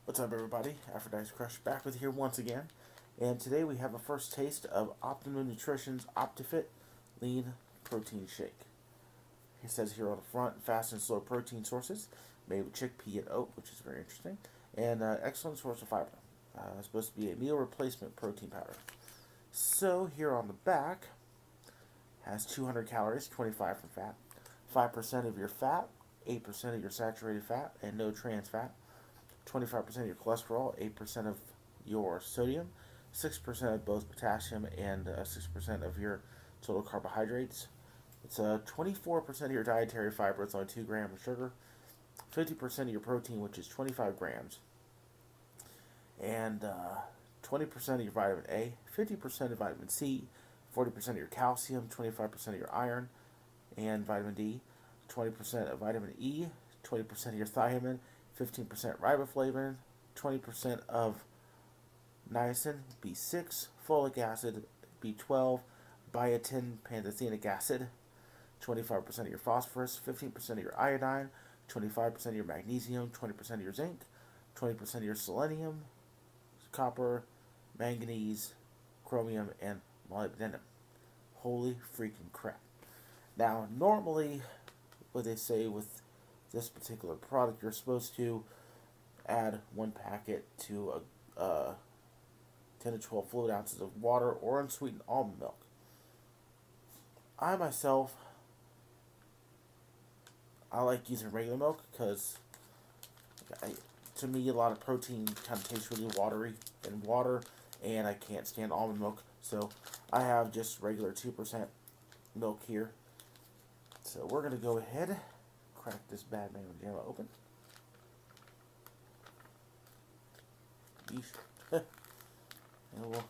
What's up, everybody? Aphroditescrush back with you here once again, and today we have a first taste of Optimum Nutrition's OptiFit Lean Protein Shake. It says here on the front, fast and slow protein sources made with chickpea and oat, which is very interesting, and excellent source of fiber. It's supposed to be a meal replacement protein powder. So here on the back, has 200 calories, 25 from fat, 5% of your fat, 8% of your saturated fat, and no trans fat. 25% of your cholesterol, 8% of your sodium, 6% of both potassium, and 6% of your total carbohydrates. It's 24% of your dietary fiber, it's only 2 grams of sugar, 50% of your protein, which is 25 grams, and 20% of your vitamin A, 50% of vitamin C, 40% of your calcium, 25% of your iron and vitamin D, 20% of vitamin E, 20% of your thiamine, 15% riboflavin, 20% of niacin, B6, folic acid, B12, biotin, pantothenic acid, 25% of your phosphorus, 15% of your iodine, 25% of your magnesium, 20% of your zinc, 20% of your selenium, copper, manganese, chromium, and molybdenum. Holy freaking crap. Now, normally, what they say with this particular product, you're supposed to add one packet to 10 to 12 fluid ounces of water or unsweetened almond milk. I myself, I like using regular milk because to me a lot of protein kind of tastes really watery in water, and I can't stand almond milk, so I have just regular 2% milk here. So we're going to go ahead, crack this bad man with Gemma open. And we'll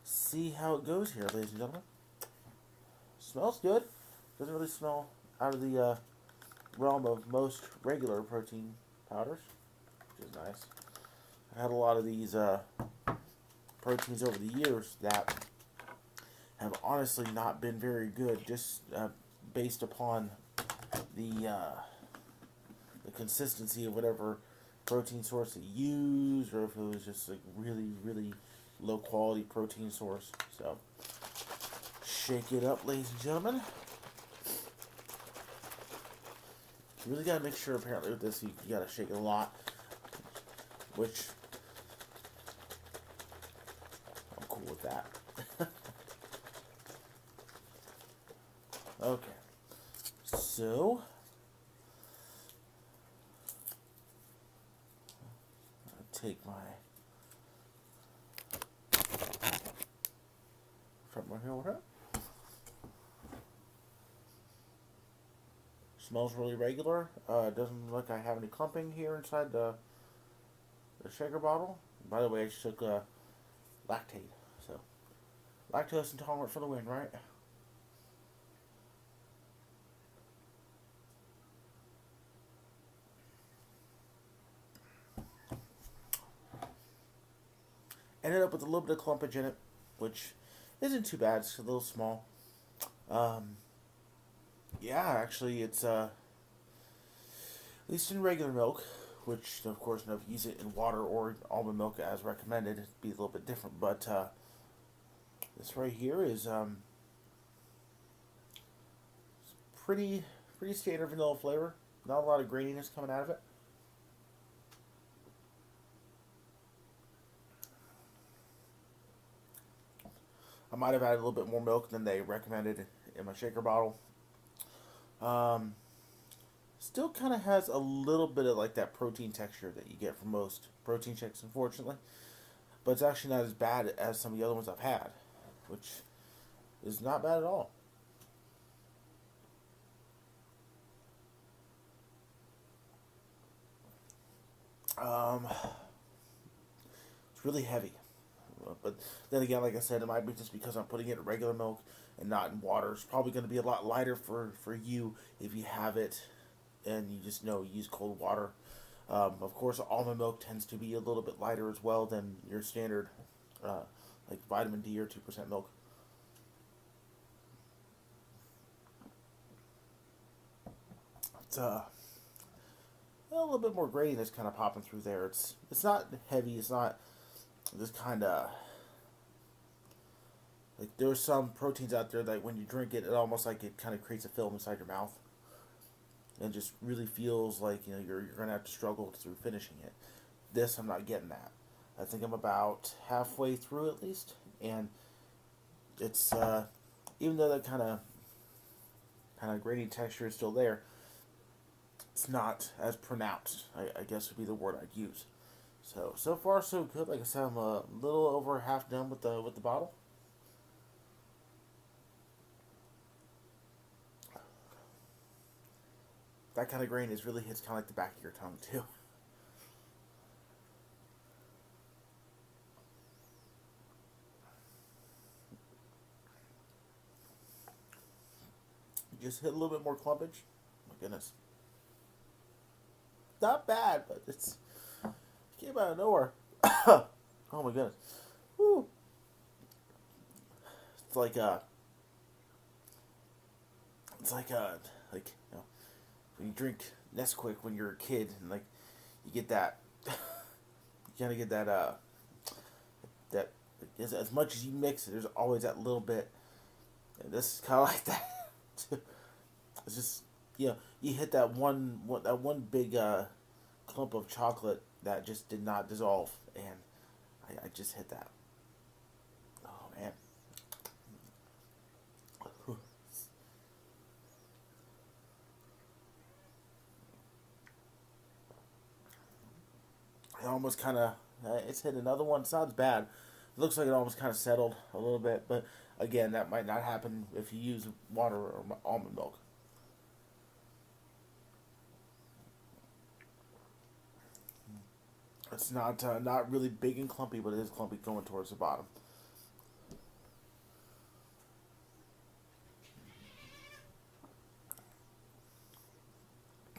see how it goes here, ladies and gentlemen. Smells good. Doesn't really smell out of the realm of most regular protein powders, which is nice. I had a lot of these proteins over the years that have honestly not been very good, just based upon the consistency of whatever protein source they use, or if it was just like really low quality protein source. So shake it up, ladies and gentlemen. You really gotta make sure, apparently, with this you gotta shake it a lot, which I'm cool with that. Okay, so take my front one here with it. Smells really regular. Doesn't look like I have any clumping here inside the shaker bottle. By the way, I just took lactate, so lactose intolerant for the win, right? Ended up with a little bit of clumpage in it, which isn't too bad. It's a little small. Yeah, actually, it's at least in regular milk, which of course, if you use it in water or almond milk as recommended, it'd be a little bit different. But this right here is pretty standard vanilla flavor. Not a lot of graininess coming out of it. I might have added a little bit more milk than they recommended in my shaker bottle. Still kind of has a little bit of like that protein texture that you get from most protein shakes, unfortunately. But it's actually not as bad as some of the other ones I've had, which is not bad at all. It's really heavy. But then again, like I said, it might be just because I'm putting it in regular milk and not in water. It's probably going to be a lot lighter for you if you have it and you just use cold water. Of course, almond milk tends to be a little bit lighter as well than your standard like vitamin D or 2% milk. It's a little bit more grainy that's kind of popping through there. It's not heavy. It's not this kind of like there's some proteins out there that when you drink it, it almost like it kind of creates a film inside your mouth, and just really feels like you're gonna have to struggle through finishing it. This I'm not getting that. I think I'm about halfway through at least, and it's even though that kind of grainy texture is still there, it's not as pronounced. I guess would be the word I'd use. So far so good. Like I said, I'm a little over half done with the bottle. That kind of graininess really hits kind of like the back of your tongue too. Just hit a little bit more clumpage. My goodness. Not bad, but it came out of nowhere. Oh my goodness. Woo. It's like when you drink Nesquik when you're a kid, and like you get that you kind of get that as much as you mix it, there's always that little bit, and this is kind of like that. It's just you hit that one big clump of chocolate that just did not dissolve, and I just hit that. Oh man. It almost kind of it's hit another one. It's not as bad. It looks like it almost kind of settled a little bit, but again, that might not happen if you use water or almond milk. It's not really big and clumpy, but it is clumpy going towards the bottom.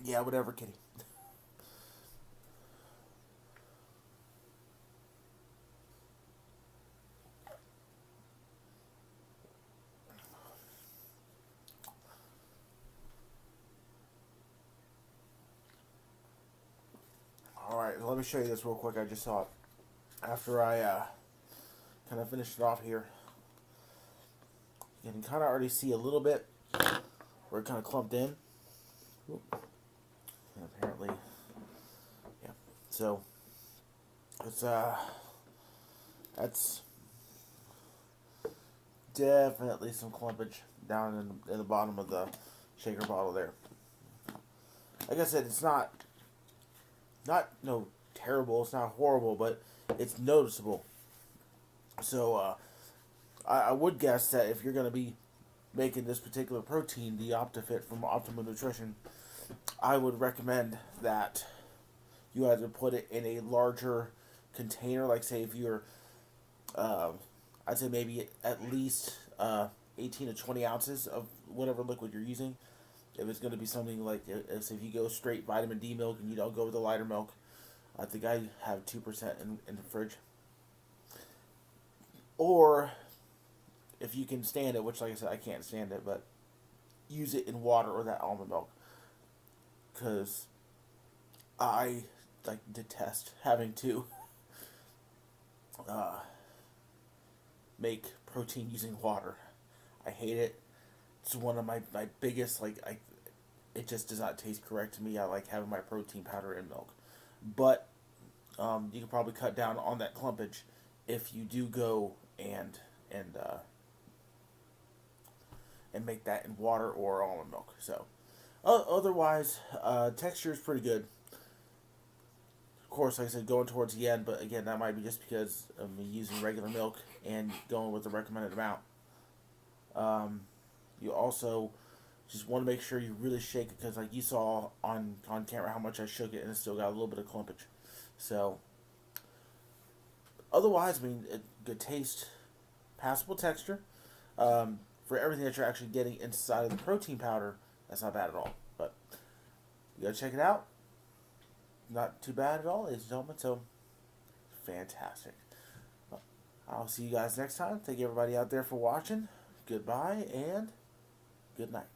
Yeah, whatever, kitty. Alright, let me show you this real quick. I just saw it after I kind of finished it off here. You can kind of already see a little bit where it kind of clumped in. And apparently, yeah. So, it's that's definitely some clumpage down in the bottom of the shaker bottle there. Like I said, it's not no terrible, it's not horrible, but it's noticeable. So I would guess that if you're going to be making this particular protein, the OptiFit from Optimum Nutrition, I would recommend that you either put it in a larger container, like say if you're, I'd say maybe at least 18 to 20 ounces of whatever liquid you're using. If it's going to be something like, if you go straight vitamin D milk and you don't go with the lighter milk, I think I have 2% in the fridge. Or, if you can stand it, which like I said, I can't stand it, but use it in water or that almond milk. Because I detest having to make protein using water. I hate it. It's one of my biggest, it just does not taste correct to me. I like having my protein powder in milk. But you can probably cut down on that clumpage if you do go and make that in water or almond milk. So otherwise, texture is pretty good. Of course, like I said, going towards the end, but again, that might be just because of me using regular milk and going with the recommended amount. You also just want to make sure you really shake it, because like you saw on camera how much I shook it, and it still got a little bit of clumpage. So otherwise, I mean, good taste, passable texture. For everything that you're actually getting inside of the protein powder, that's not bad at all. But you gotta check it out. Not too bad at all, ladies and gentlemen. So fantastic. I'll see you guys next time. Thank you everybody out there for watching. Goodbye and good night.